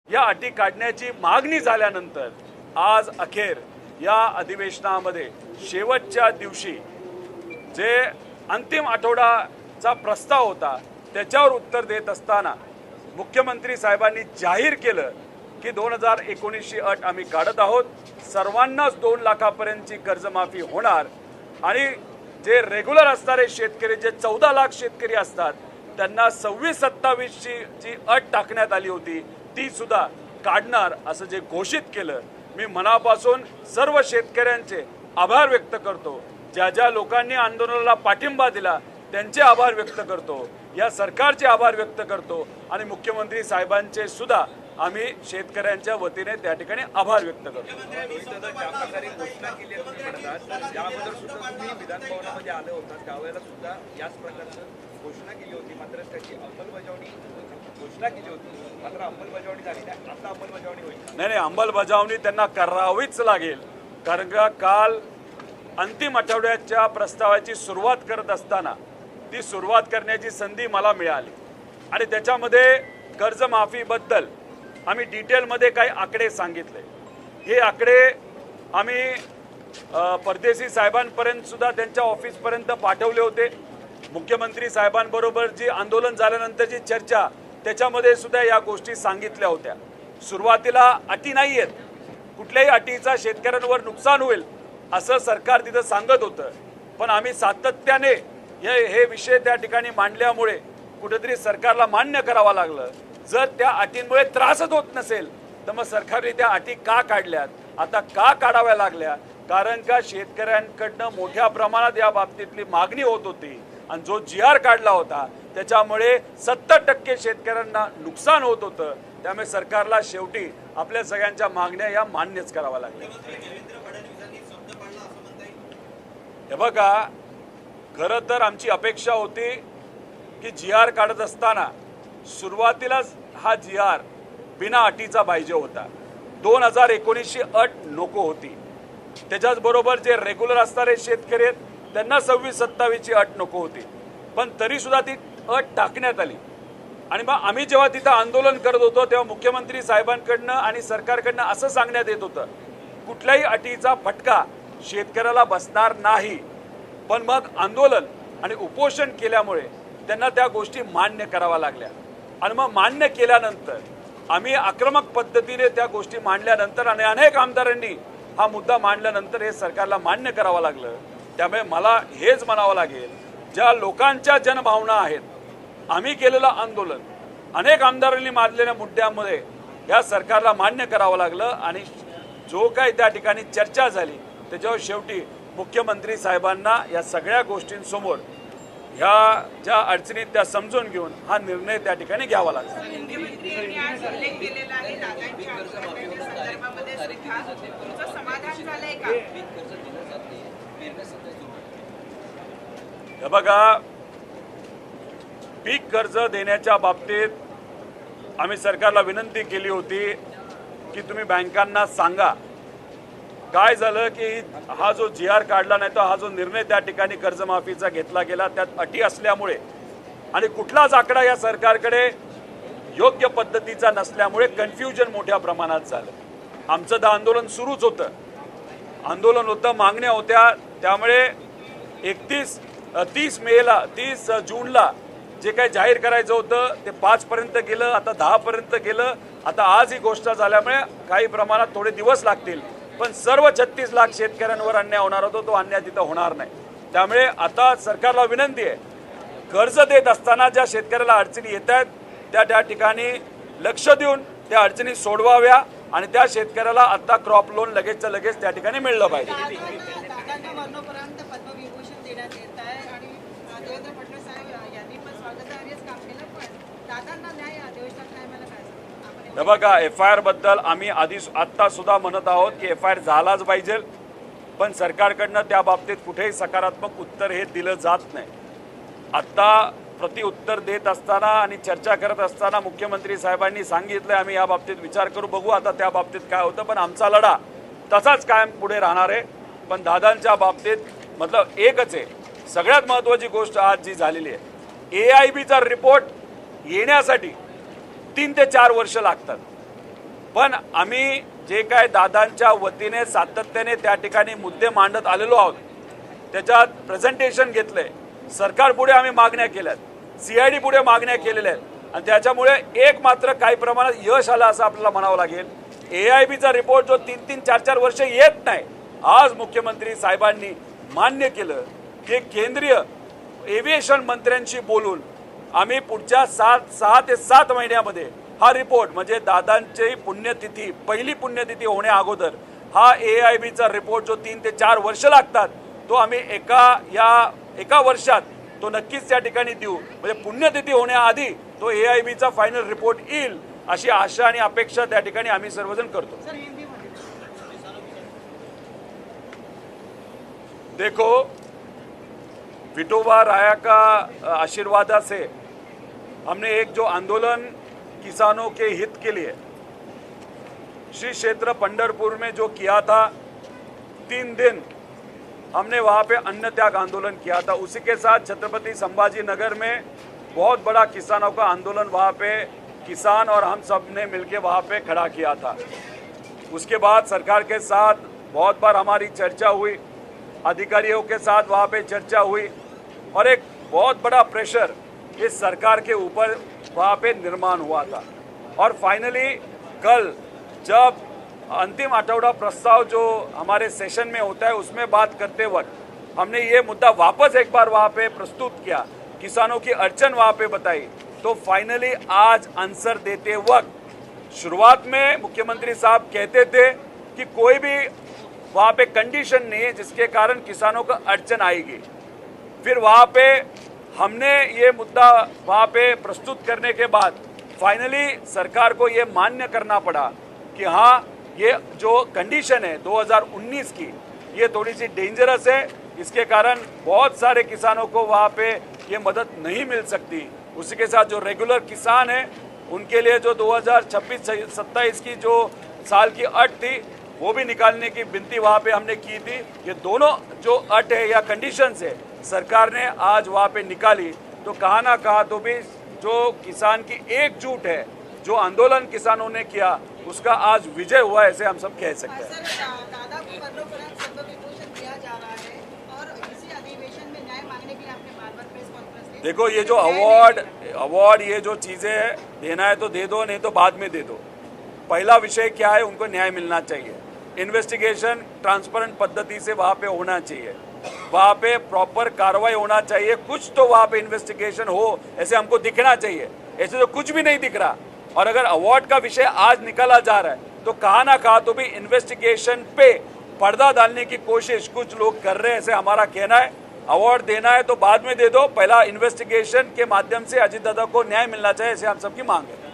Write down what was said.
या अटी काढण्याची मागणी झाल्यानंतर आज अखेर या अधिवेशनामध्ये शेवटच्या दिवशी जे अंतिम आठवड्याचा प्रस्ताव होता त्याच्यावर उत्तर देत असताना मुख्यमंत्री साहेबांनी जाहीर केलं की 2019ची अट आम्ही काढत आहोत, सर्वांनाच 2 लाखापर्यंतची कर्जमाफी होणार आणि जे रेग्युलर असणारे शेतकरी जे 14 लाख शेतकरी असतात त्यांना 26-27ची जी अट टाकण्यात आली होती ती सुद्धा काढणार असं जे घोषित केलं। मी मनापासून सर्व शेतकऱ्यांचे आभार व्यक्त करतो, ज्या ज्या लोकांनी आंदोलनाला पाठिंबा दिला त्यांचे आभार व्यक्त करतो, या सरकारचे आभार व्यक्त करतो आणि मुख्यमंत्री साहेबांचे सुद्धा आम्ही शेतकऱ्यांच्या वतीने त्या ठिकाणी आभार व्यक्त करतो। घोषणा केली त्याबद्दल सुद्धा तुम्ही विधानभवनामध्ये आले होता त्यावेळेला सुद्धा याच प्रकारचं घोषणा केली होती, मात्र त्याची अंमलबजावणी घोषणा केली होती मात्र अंमलबजावणी झाली नाही। आता अंमलबजावणी होईल? नाही, अंमलबजावणी त्यांना करावीच लागेल, कारण का काल अंतिम आठवड्याच्या प्रस्तावाची सुरुवात करत असताना ती सुरुवात करण्याची संधी मला मिळाली आणि त्याच्यामध्ये कर्जमाफीबद्दल आम्ही डिटेलमध्ये काही आकडे सांगितले। हे आकडे आम्ही परदेशी साहेबांपर्यंत सुद्धा त्यांच्या ऑफिसपर्यंत पाठवले होते। मुख्यमंत्री साहेबांबरोबर जी आंदोलन झाल्यानंतरची चर्चा त्याच्यामध्ये सुद्धा या गोष्टी सांगितल्या होत्या। सुरुवातीला अटी नाही आहेत, कुठल्याही अटीचा शेतकऱ्यांवर नुकसान होईल असं सरकार तिथं सांगत होतं, पण आम्ही सातत्याने हे विषय त्या ठिकाणी मांडल्यामुळे कुठेतरी सरकारला मान्य करावं लागलं। जर त्या अटींमुळे त्रासच होत नसेल तर मग सरकारने त्या अटी का काढल्यात, आता का काढाव्या लागल्या? कारण का शेतकऱ्यांकडनं मोठ्या प्रमाणात या बाबतीतली मागणी होत होती आणि जो GR काढला होता त्याच्यामुळे 70% शेतकऱ्यांना नुकसान होत होतं, त्यामुळे सरकारला शेवटी आपल्या सगळ्यांच्या मागण्या या मान्यच कराव्या लागल्या। हे बघा, खरं तर आमची अपेक्षा होती की GR काढत असताना सुरुवातीलाच हा GR बिना अटीचा पाहिजे होता। 2019ची अट नको होती, त्याच्याच बरोबर जे रेग्युलर असणारे शेतकरी आहेत त्यांना 26-27ची अट नको होती, पण तरी सुद्धा ती अट टाकण्यात आली। आणि मग आम्ही जेव्हा तिथं आंदोलन करत होतो तेव्हा मुख्यमंत्री साहेबांकडनं आणि सरकारकडनं असं सांगण्यात येत होतं कुठल्याही अटीचा फटका शेतकऱ्याला बसणार नाही, पण मग आंदोलन आणि उपोषण केल्यामुळे त्यांना त्या गोष्टी मान्य कराव्या लागल्या आणि मग मान्य केल्यानंतर आम्ही आक्रमक पद्धतीने त्या गोष्टी मांडल्यानंतर आणि अनेक आमदारांनी हा मुद्दा मांडल्यानंतर हे सरकारला मान्य करावं लागलं। त्यामुळे मला हेच म्हणावं लागेल, ज्या लोकांच्या जनभावना आहेत, आम्ही केलेलं आंदोलन अनेक आमदारांनी मांडलेल्या मुद्द्यामध्ये या सरकारला मान्य करावं लागलं आणि जो काही त्या ठिकाणी चर्चा झाली त्याच्यावर शेवटी मुख्यमंत्री साहेबांना या सगळ्या गोष्टींसमोर ह्या ज्या अडचणीत त्या समजून घेऊन हा निर्णय त्या ठिकाणी घ्यावा लागला। हे बघा, पीक कर्ज देण्याच्या बाबतीत आम्ही सरकारला विनंती केली होती की तुम्ही बँकांना सांगा काय झालं की हा जो GR काढला नाही तर हा जो निर्णय त्या ठिकाणी कर्जमाफीचा घेतला गेला त्यात अटी असल्यामुळे आणि कुठलाच आकडा या सरकारकडे योग्य पद्धतीचा नसल्यामुळे कन्फ्युजन मोठ्या प्रमाणात झालं। आमचं तर आंदोलन सुरूच होतं, आंदोलन होतं, मागण्या होत्या, त्यामुळे 30 जूनला जे काही जाहीर करायचं होतं ते 5 पर्यंत गेलं, आता 10 पर्यंत गेलं। आता आज ही गोष्ट झाल्यामुळे काही प्रमाणात थोडे दिवस लागतील, पण सर्व 36 लाख शेतकऱ्यांवर अन्याय होणार होता तो अन्याय तिथं होणार नाही। त्यामुळे आता सरकारला विनंती आहे, कर्ज देत असताना ज्या शेतकऱ्याला अडचणी येत आहेत त्या ठिकाणी लक्ष देऊन त्या अडचणी सोडवाव्या आणि त्या शेतकऱ्याला आता क्रॉप लोन लगेचच्या लगेच त्या ठिकाणी मिळलं पाहिजे। हे बघा, FIR बद्दल आम्ही आत्ता सुद्धा म्हणत आहोत की FIR झालाच पाहिजे, पण सरकारकडनं त्या बाबतीत कुठेही सकारात्मक उत्तर हे दिलं जात नाही। आत्ता प्रति उत्तर देत असताना आणि चर्चा करत असताना मुख्यमंत्री साहेबांनी सांगितलं आम्ही या बाबतीत विचार करू, बघू आता त्या बाबतीत काय होतं, पण आमचा लढा तसाच कायम पुढे राहणार आहे। पण दादांच्या बाबतीत मतलब एकच आहे, सगळ्यात महत्त्वाची गोष्ट आज जी झालेली आहे, AIBचा रिपोर्ट येण्यासाठी 3 ते 4 वर्ष लागतात। पण आम्ही जे काय दादांच्या वतीने सातत्याने त्या ठिकाणी मुद्दे मांडत आलेलो आहोत, त्याच्यात प्रेझेंटेशन घेतलंय, सरकार पुढे आम्ही मागण्या केल्यात, CID पुढे मागण्या केलेल्या आहेत आणि त्याच्यामुळे एक मात्र काही प्रमाणात यश आलं असं आपल्याला म्हणावं लागेल. AIBचा रिपोर्ट जो 3-3, 4-4 वर्ष येत नाही, आज मुख्यमंत्री साहेबांनी मान्य केलं की केंद्रीय एव्हिएशन मंत्र्यांशी बोलून आम्ही पुढच्या 6 ते 7 महिन्यामध्ये हा रिपोर्ट म्हणजे दादांची पुण्यतिथी, पहिली पुण्यतिथी होण्या अगोदर हा AIBचा रिपोर्ट जो 3 ते 4 वर्ष लागतात तो आम्ही एका वर्षात तो नक्कीच त्या ठिकाणी देऊ. म्हणजे पुण्यतिथी होण्याआधी तो AIBचा फायनल रिपोर्ट येईल अशी आशा आणि अपेक्षा त्या ठिकाणी आम्ही सर्वजण करतो. देखो, विठोबा राया का आशीर्वाद से हमने एक जो आंदोलन किसानों के हित के लिए श्री क्षेत्र पंढरपुर में जो किया था, 3 दिन हमने वहाँ पे अन्न त्याग आंदोलन किया था. उसी के साथ छत्रपति संभाजी नगर में बहुत बड़ा किसानों का आंदोलन वहाँ पे किसान और हम सब ने मिलके वहाँ पे खड़ा किया था. उसके बाद सरकार के साथ बहुत बार हमारी चर्चा हुई, अधिकारियों के साथ वहाँ पे चर्चा हुई और एक बहुत बड़ा प्रेशर इस सरकार के ऊपर वहाँ पे निर्माण हुआ था. और फाइनली कल जब अंतिम आठवड़ा प्रस्ताव जो हमारे सेशन में होता है उसमें बात करते वक्त हमने ये मुद्दा वापस एक बार वहाँ पे प्रस्तुत किया, किसानों की अड़चन वहाँ पे बताई. तो फाइनली आज आंसर देते वक्त शुरुआत में मुख्यमंत्री साहब कहते थे कि कोई भी वहाँ पे कंडीशन नहीं है जिसके कारण किसानों को अड़चन आएगी. फिर वहाँ पे हमने ये मुद्दा वहाँ पे प्रस्तुत करने के बाद फाइनली सरकार को ये मान्य करना पड़ा कि हाँ, ये जो कंडीशन है 2019 की ये थोड़ी सी डेंजरस है, इसके कारण बहुत सारे किसानों को वहाँ पे ये मदद नहीं मिल सकती. उसी के साथ जो रेगुलर किसान है उनके लिए जो 2026-27 की जो साल की अट थी वो भी निकालने की विनती वहाँ पे हमने की थी. ये दोनों जो अट है या कंडीशंस है सरकार ने आज वहाँ पे निकाली. तो कहा ना कहा तो भी जो किसान की एकजुट है, जो आंदोलन किसानों ने किया उसका आज विजय हुआ, ऐसे हम सब कह सकते हैं. दादा को मरणोपरांत पद्मविभूषण दिया जा रहा है और इसी अधिवेशन में न्याय मांगने के लिए आपने बार-बार प्रेस कॉन्फ्रेंस दी. देखो, ये जो अवार्ड ये जो चीज़ें है, देना है तो दे दो, नहीं तो बाद में दे दो. पहला विषय क्या है, उनको न्याय मिलना चाहिए. इन्वेस्टिगेशन ट्रांसपेरेंट पद्धति से वहाँ पे होना चाहिए, वहाँ पे प्रॉपर कार्रवाई होना चाहिए. कुछ तो वहाँ पे इन्वेस्टिगेशन हो ऐसे हमको दिखना चाहिए. ऐसे तो कुछ भी नहीं दिख रहा. और अगर अवार्ड का विषय आज निकाला जा रहा है तो कहा ना कहा तो भी इन्वेस्टिगेशन पे पर्दा डालने की कोशिश कुछ लोग कर रहे हैं, ऐसे हमारा कहना है. अवार्ड देना है तो बाद में दे दो, पहला इन्वेस्टिगेशन के माध्यम से अजीत दादा को न्याय मिलना चाहिए, ऐसे हम सबकी मांग है.